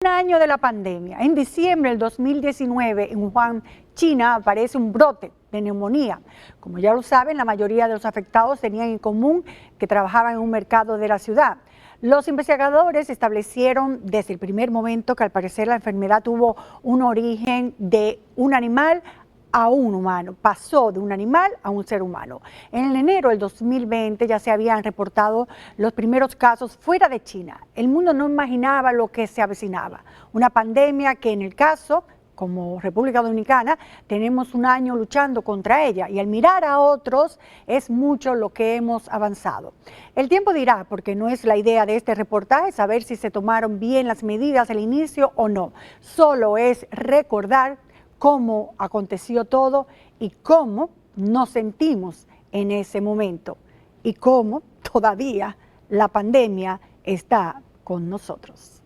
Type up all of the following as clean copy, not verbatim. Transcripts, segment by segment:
Un año de la pandemia. En diciembre del 2019, en Wuhan, China, aparece un brote de neumonía. Como ya lo saben, la mayoría de los afectados tenían en común que trabajaban en un mercado de la ciudad. Los investigadores establecieron desde el primer momento que al parecer la enfermedad tuvo un origen de un animal a un humano, pasó de un animal a un ser humano. En enero del 2020 ya se habían reportado los primeros casos fuera de China. El mundo no imaginaba lo que se avecinaba, una pandemia que en el caso, como República Dominicana, tenemos un año luchando contra ella y al mirar a otros es mucho lo que hemos avanzado. El tiempo dirá, porque no es la idea de este reportaje saber si se tomaron bien las medidas al inicio o no, solo es recordar cómo aconteció todo y cómo nos sentimos en ese momento y cómo todavía la pandemia está con nosotros.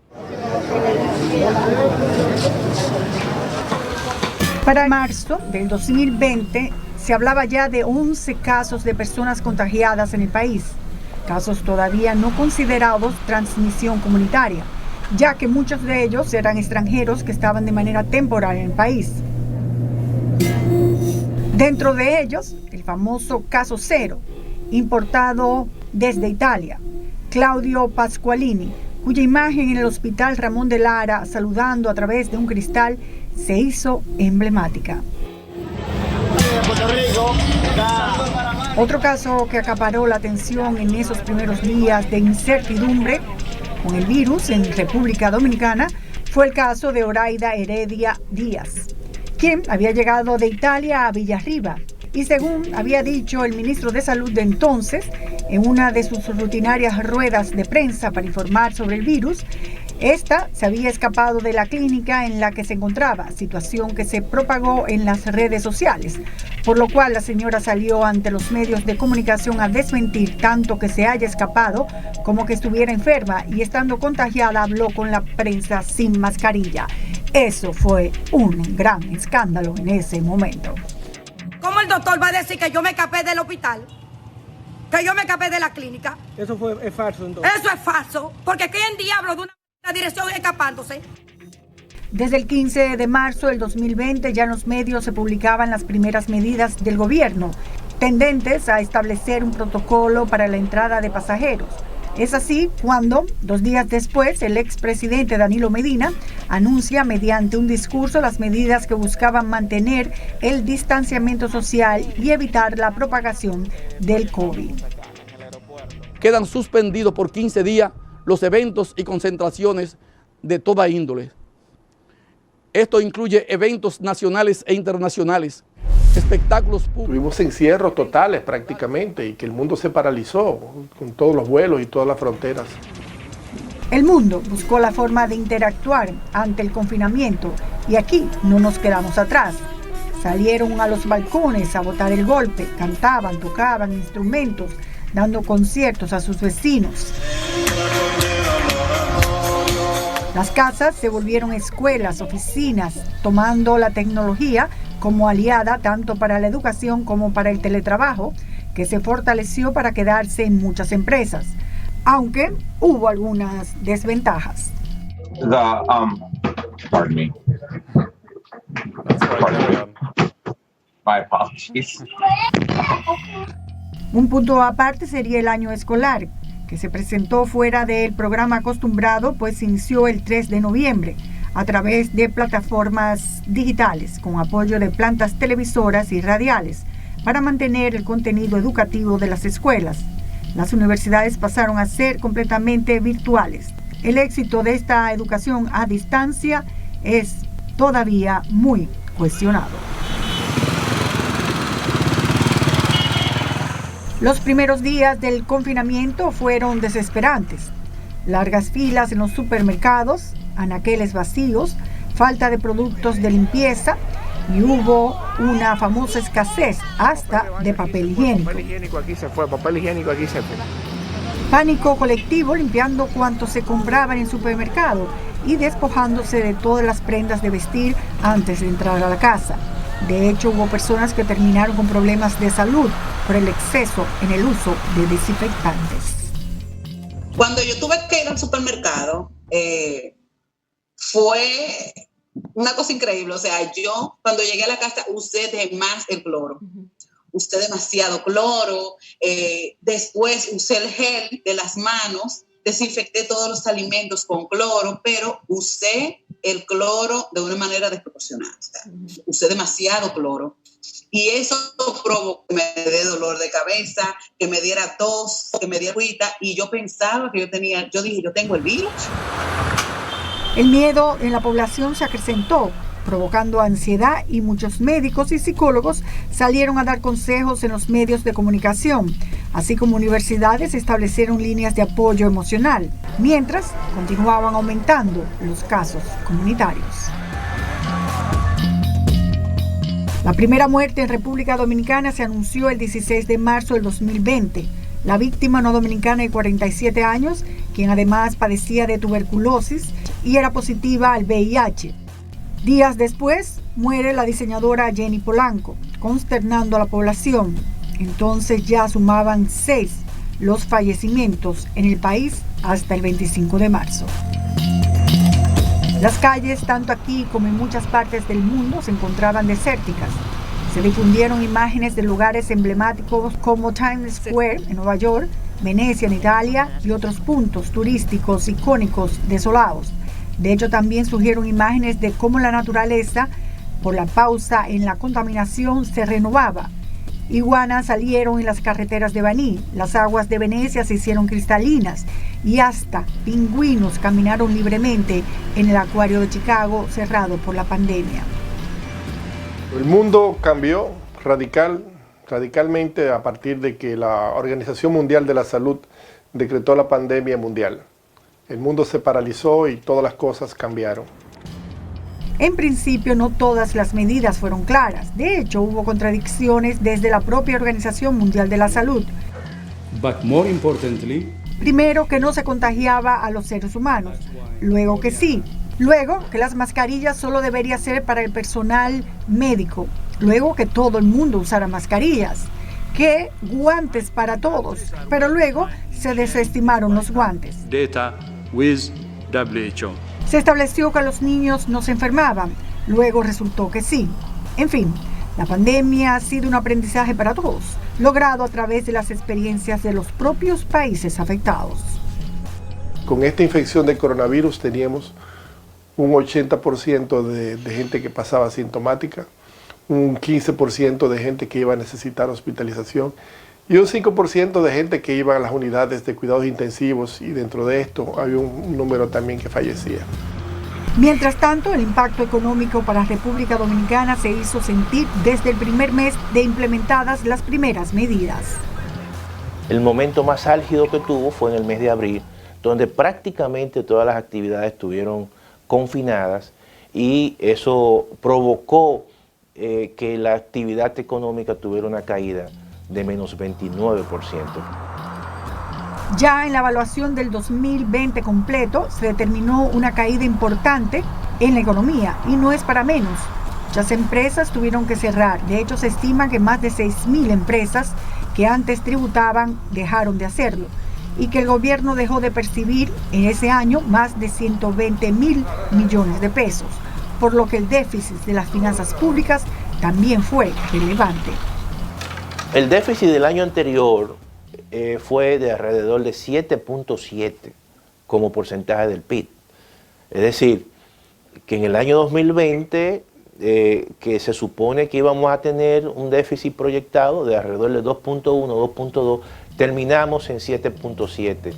Para marzo del 2020 se hablaba ya de 11 casos de personas contagiadas en el país, casos todavía no considerados transmisión comunitaria, ya que muchos de ellos eran extranjeros que estaban de manera temporal en el país. Dentro de ellos, el famoso caso cero, importado desde Italia, Claudio Pasqualini, cuya imagen en el hospital Ramón de Lara, saludando a través de un cristal, se hizo emblemática. Otro caso que acaparó la atención en esos primeros días de incertidumbre con el virus en República Dominicana fue el caso de Oraida Heredia Díaz, quien había llegado de Italia a Villarriba y según había dicho el ministro de Salud de entonces, en una de sus rutinarias ruedas de prensa para informar sobre el virus, esta se había escapado de la clínica en la que se encontraba, situación que se propagó en las redes sociales, por lo cual la señora salió ante los medios de comunicación a desmentir tanto que se haya escapado como que estuviera enferma y estando contagiada habló con la prensa sin mascarilla. Eso fue un gran escándalo en ese momento. ¿Cómo el doctor va a decir que yo me escapé del hospital? Que yo me escapé de la clínica. Eso es falso entonces. Eso es falso, porque ¿quién diablo de una dirección escapándose? Desde el 15 de marzo del 2020 ya en los medios se publicaban las primeras medidas del gobierno, tendentes a establecer un protocolo para la entrada de pasajeros. Es así cuando, 2 días después, el expresidente Danilo Medina anuncia mediante un discurso las medidas que buscaban mantener el distanciamiento social y evitar la propagación del COVID. Quedan suspendidos por 15 días los eventos y concentraciones de toda índole. Esto incluye eventos nacionales e internacionales, espectáculos públicos. Tuvimos encierros totales prácticamente y que el mundo se paralizó con todos los vuelos y todas las fronteras. El mundo buscó la forma de interactuar ante el confinamiento y aquí no nos quedamos atrás. Salieron a los balcones a botar el golpe, cantaban, tocaban instrumentos, dando conciertos a sus vecinos. Las casas se volvieron escuelas, oficinas, tomando la tecnología como aliada tanto para la educación como para el teletrabajo, que se fortaleció para quedarse en muchas empresas, aunque hubo algunas desventajas. Pardon me. My apologies. Un punto aparte sería el año escolar, que se presentó fuera del programa acostumbrado, pues inició el 3 de noviembre a través de plataformas digitales con apoyo de plantas televisoras y radiales para mantener el contenido educativo de las escuelas. Las universidades pasaron a ser completamente virtuales. El éxito de esta educación a distancia es todavía muy cuestionado. Los primeros días del confinamiento fueron desesperantes. Largas filas en los supermercados, anaqueles vacíos, falta de productos de limpieza y hubo una famosa escasez hasta de papel higiénico. Papel higiénico aquí se fue, papel higiénico aquí se fue. Pánico colectivo limpiando cuanto se compraba en el supermercado y despojándose de todas las prendas de vestir antes de entrar a la casa. De hecho, hubo personas que terminaron con problemas de salud por el exceso en el uso de desinfectantes. Cuando yo tuve que ir al supermercado, fue una cosa increíble. O sea, yo cuando llegué a la casa usé de más el cloro. Usé demasiado cloro. Después usé el gel de las manos. Desinfecté todos los alimentos con cloro, pero usé el cloro de una manera desproporcionada. O sea, usé demasiado cloro. Y eso provocó que me dé dolor de cabeza, que me diera tos, que me diera agüita. Y yo pensaba que yo dije, yo tengo el virus. El miedo en la población se acrecentó, provocando ansiedad, y muchos médicos y psicólogos salieron a dar consejos en los medios de comunicación, así como universidades establecieron líneas de apoyo emocional, mientras continuaban aumentando los casos comunitarios. La primera muerte en República Dominicana se anunció el 16 de marzo del 2020. La víctima no dominicana de 47 años, quien además padecía de tuberculosis y era positiva al VIH. Días después, muere la diseñadora Jenny Polanco, consternando a la población. Entonces ya sumaban 6 los fallecimientos en el país hasta el 25 de marzo. Las calles, tanto aquí como en muchas partes del mundo, se encontraban desérticas. Se difundieron imágenes de lugares emblemáticos como Times Square en Nueva York, Venecia en Italia y otros puntos turísticos icónicos desolados. De hecho, también surgieron imágenes de cómo la naturaleza, por la pausa en la contaminación, se renovaba. Iguanas salieron en las carreteras de Baní, las aguas de Venecia se hicieron cristalinas y hasta pingüinos caminaron libremente en el acuario de Chicago cerrado por la pandemia. El mundo cambió radicalmente a partir de que la Organización Mundial de la Salud decretó la pandemia mundial. El mundo se paralizó y todas las cosas cambiaron. En principio, no todas las medidas fueron claras. De hecho, hubo contradicciones desde la propia Organización Mundial de la Salud. But more importantly, primero, que no se contagiaba a los seres humanos. Luego que sí. Luego, que las mascarillas solo debería ser para el personal médico. Luego, que todo el mundo usara mascarillas. Que guantes para todos. Pero luego se desestimaron los guantes. data with WHO. Se estableció que los niños no se enfermaban. Luego resultó que sí. En fin, la pandemia ha sido un aprendizaje para todos, logrado a través de las experiencias de los propios países afectados. Con esta infección de coronavirus teníamos un 80% de gente que pasaba asintomática, un 15% de gente que iba a necesitar hospitalización y un 5% de gente que iba a las unidades de cuidados intensivos, y dentro de esto había un número también que fallecía. Mientras tanto, el impacto económico para República Dominicana se hizo sentir desde el primer mes de implementadas las primeras medidas. El momento más álgido que tuvo fue en el mes de abril, donde prácticamente todas las actividades estuvieron confinadas, y eso provocó que la actividad económica tuviera una caída de menos 29%. Ya en la evaluación del 2020 completo se determinó una caída importante en la economía, y no es para menos. Muchas empresas tuvieron que cerrar. De hecho, se estima que más de 6.000 empresas que antes tributaban dejaron de hacerlo, y que el gobierno dejó de percibir en ese año más de 120.000 millones de pesos, por lo que el déficit de las finanzas públicas también fue relevante. El déficit del año anterior fue de alrededor de 7.7 como porcentaje del PIB. Es decir, que en el año 2020, que se supone que íbamos a tener un déficit proyectado de alrededor de 2.1, 2.2, terminamos en 7.7.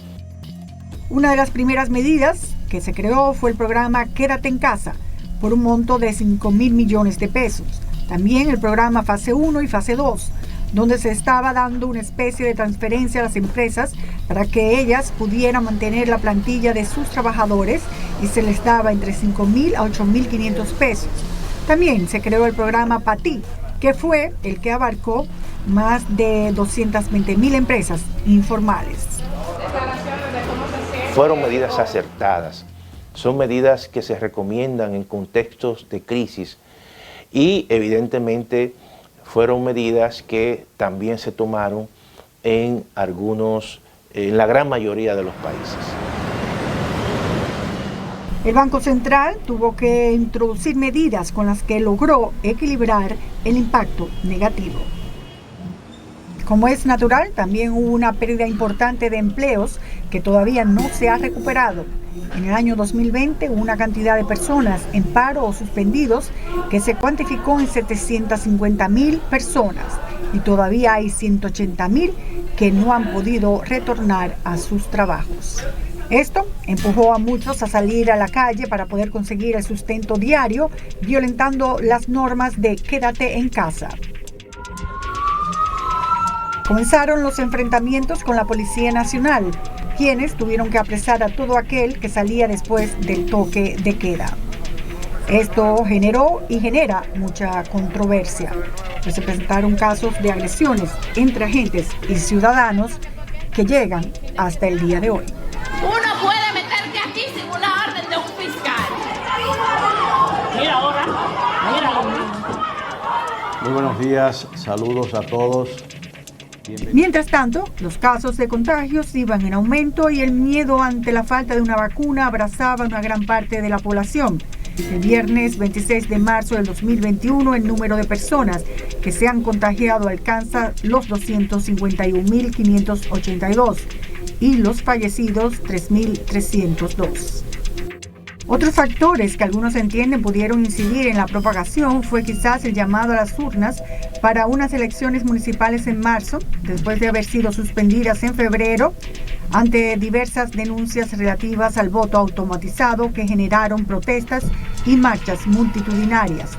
Una de las primeras medidas que se creó fue el programa Quédate en Casa, por un monto de 5.000 millones de pesos. También el programa Fase 1 y Fase 2, donde se estaba dando una especie de transferencia a las empresas para que ellas pudieran mantener la plantilla de sus trabajadores, y se les daba entre 5.000 a 8.500 pesos. También se creó el programa PATI, que fue el que abarcó más de 220.000 empresas informales. Fueron medidas acertadas, son medidas que se recomiendan en contextos de crisis, y evidentemente fueron medidas que también se tomaron en la gran mayoría de los países. El Banco Central tuvo que introducir medidas con las que logró equilibrar el impacto negativo. Como es natural, también hubo una pérdida importante de empleos que todavía no se ha recuperado. En el año 2020 hubo una cantidad de personas en paro o suspendidos que se cuantificó en 750.000 personas y todavía hay 180.000 que no han podido retornar a sus trabajos. Esto empujó a muchos a salir a la calle para poder conseguir el sustento diario, violentando las normas de quédate en casa. Comenzaron los enfrentamientos con la Policía Nacional, quienes tuvieron que apresar a todo aquel que salía después del toque de queda. Esto generó y genera mucha controversia, pues se presentaron casos de agresiones entre agentes y ciudadanos que llegan hasta el día de hoy. Uno puede meterte aquí sin una orden de un fiscal. Mira ahora, mira ahora. Muy buenos días, saludos a todos. Mientras tanto, los casos de contagios iban en aumento y el miedo ante la falta de una vacuna abrazaba a una gran parte de la población. El viernes 26 de marzo del 2021, el número de personas que se han contagiado alcanza los 251.582 y los fallecidos 3.302. Otros factores que algunos entienden pudieron incidir en la propagación fue quizás el llamado a las urnas para unas elecciones municipales en marzo, después de haber sido suspendidas en febrero, ante diversas denuncias relativas al voto automatizado que generaron protestas y marchas multitudinarias.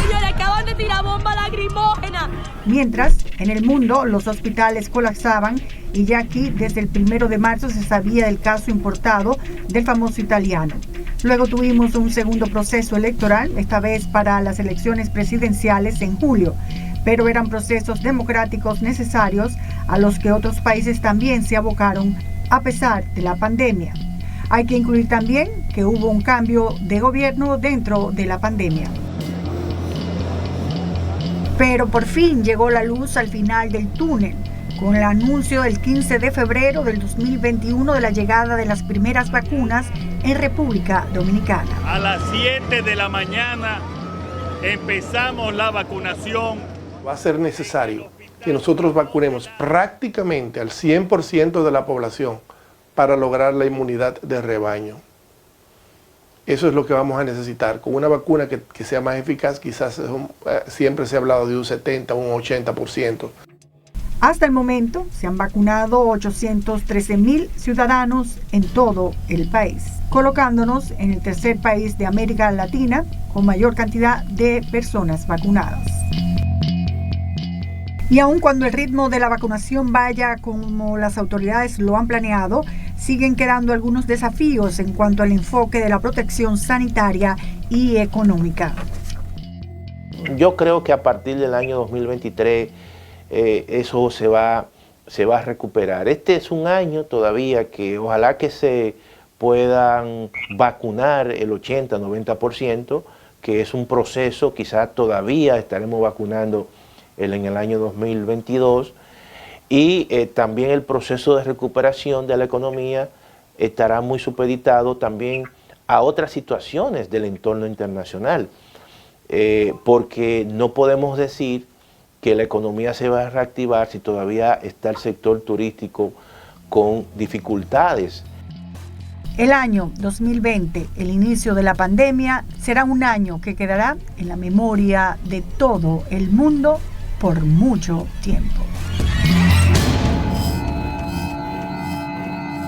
Señores, acaban de tirar bomba lacrimógena. Mientras, en el mundo, los hospitales colapsaban y ya aquí, desde el 1 de marzo, se sabía del caso importado del famoso italiano. Luego tuvimos un segundo proceso electoral, esta vez para las elecciones presidenciales en julio, pero eran procesos democráticos necesarios a los que otros países también se abocaron a pesar de la pandemia. Hay que incluir también que hubo un cambio de gobierno dentro de la pandemia. Pero por fin llegó la luz al final del túnel, con el anuncio del 15 de febrero del 2021 de la llegada de las primeras vacunas en República Dominicana. A las 7 de la mañana empezamos la vacunación. Va a ser necesario que nosotros vacunemos prácticamente al 100% de la población para lograr la inmunidad de rebaño. Eso es lo que vamos a necesitar. Con una vacuna que sea más eficaz, quizás siempre se ha hablado de un 70 o un 80%. Hasta el momento se han vacunado 813.000 ciudadanos en todo el país, colocándonos en el tercer país de América Latina con mayor cantidad de personas vacunadas. Y aun cuando el ritmo de la vacunación vaya como las autoridades lo han planeado, siguen quedando algunos desafíos en cuanto al enfoque de la protección sanitaria y económica. Yo creo que a partir del año 2023 eso se va a recuperar. Este es un año todavía que ojalá que se puedan vacunar el 80-90%, que es un proceso, quizás todavía estaremos vacunando en el año 2022, y también el proceso de recuperación de la economía estará muy supeditado también a otras situaciones del entorno internacional, porque no podemos decir que la economía se va a reactivar si todavía está el sector turístico con dificultades. El año 2020, el inicio de la pandemia, será un año que quedará en la memoria de todo el mundo por mucho tiempo.